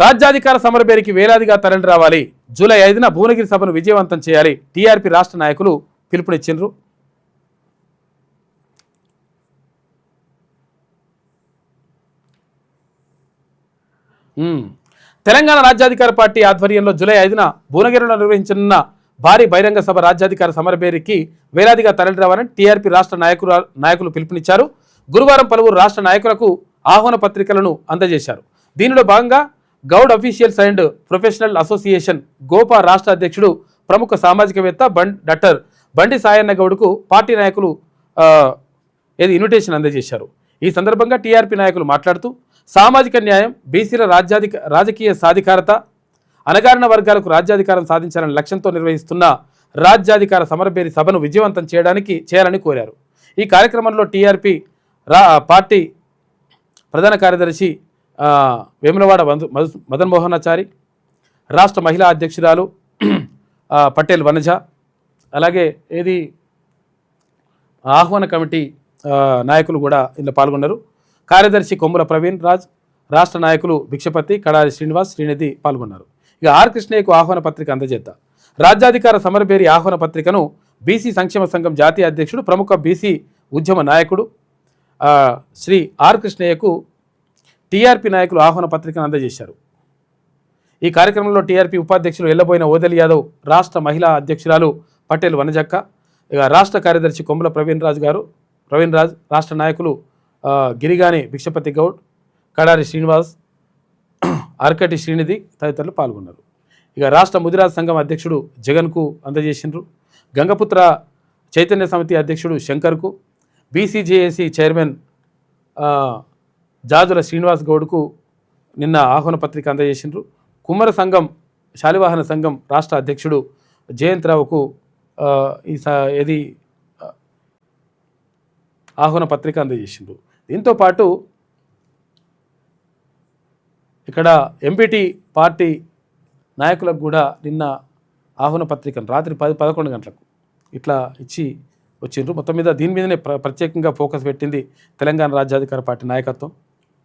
రాజ్యాధికార సమరబేరికి వేలాదిగా తరలి రావాలి. జూలై 5న భువనగిరి సభను విజయవంతం చేయాలి. టీఆర్పీ రాష్ట్ర నాయకులు పిలుపునిచ్చిండ్రు. తెలంగాణ రాజ్యాధికార పార్టీ ఆధ్వర్యంలో జూలై 5న భువనగిరిలో నిర్వహించనున్న భారీ బహిరంగ సభ రాజ్యాధికార సమరబేరికి వేలాదిగా తరలి రావాలని టీఆర్పీ రాష్ట్ర నాయకులు పిలుపునిచ్చారు. గురువారం పలువురు రాష్ట్ర నాయకులకు ఆహ్వాన పత్రికలను అందజేశారు. దీనిలో భాగంగా Goud officials and professional association GOPA రాష్ట్ర అధ్యక్షుడు ప్రముఖ సామాజికవేత్త డాక్టర్ బండి సాయన్న గౌడ్కు పార్టీ నాయకులు ఇన్విటేషన్ అందజేశారు. ఈ సందర్భంగా టీఆర్పీ నాయకులు మాట్లాడుతూ సామాజిక న్యాయం, బీసీల రాజకీయ సాధికారత, అణగారిన వర్గాలకు రాజ్యాధికారం సాధించాలని లక్ష్యంతో నిర్వహిస్తున్న రాజ్యాధికార సమరబేరి సభను విజయవంతం చేయాలని కోరారు. ఈ కార్యక్రమంలో టీఆర్పీ పార్టీ ప్రధాన కార్యదర్శి వేములవాడ మదన్ మోహనాచారి, రాష్ట్ర మహిళా అధ్యక్షురాలు పటేల్ వనజ, అలాగే ఆహ్వాన కమిటీ నాయకులు కూడా ఇందులో పాల్గొన్నారు. కార్యదర్శి కొమ్ముల ప్రవీణ్ రాజ్, రాష్ట్ర నాయకులు భిక్షపతి, కడారి శ్రీనివాస్, శ్రీనిధి పాల్గొన్నారు. ఇక ఆర్ కృష్ణయ్యకు ఆహ్వాన పత్రిక అందజేద్దాం. రాజ్యాధికార సమరబేరి ఆహ్వాన పత్రికను బీసీ సంక్షేమ సంఘం జాతీయ అధ్యక్షుడు, ప్రముఖ బీసీ ఉద్యమ నాయకుడు శ్రీ ఆర్ కృష్ణయ్యకు టీఆర్పీ నాయకులు ఆహ్వాన పత్రికను అందజేశారు. ఈ కార్యక్రమంలో టీఆర్పీ ఉపాధ్యక్షులు ఎల్లబోయిన ఓదెల్ యాదవ్, రాష్ట్ర మహిళా అధ్యక్షురాలు పటేల్ వనజక్క, ఇక రాష్ట్ర కార్యదర్శి కొమ్ముల ప్రవీణ్ రాజ్, రాష్ట్ర నాయకులు గిరిగాని భిక్షపతి గౌడ్, కడారి శ్రీనివాస్, అర్కటి శ్రీనిధి తదితరులు పాల్గొన్నారు. ఇక రాష్ట్ర ముదిరాజ్ సంఘం అధ్యక్షుడు జగన్కు అందజేసిండ్రు. గంగపుత్ర చైతన్య సమితి అధ్యక్షుడు శంకర్కు, బీసీజేఏసీ చైర్మన్ జాజుల శ్రీనివాస్ గౌడ్కు నిన్న ఆహ్వాన పత్రిక అందజేసిండ్రు. కుమ్మర సంఘం, శాలివాహన సంఘం రాష్ట్ర అధ్యక్షుడు జయంత్ రావుకు ఆహ్వాన పత్రిక అందజేసిండ్రు. దీంతో పాటు ఇక్కడ ఎంపీటీ పార్టీ నాయకులకు కూడా నిన్న ఆహ్వాన పత్రికను రాత్రి 11 గంటలకు ఇట్లా ఇచ్చి వచ్చిండ్రు. మొత్తం మీద దీని మీదనే ప్రత్యేకంగా ఫోకస్ పెట్టింది తెలంగాణ రాజ్యాధికార పార్టీ నాయకత్వం.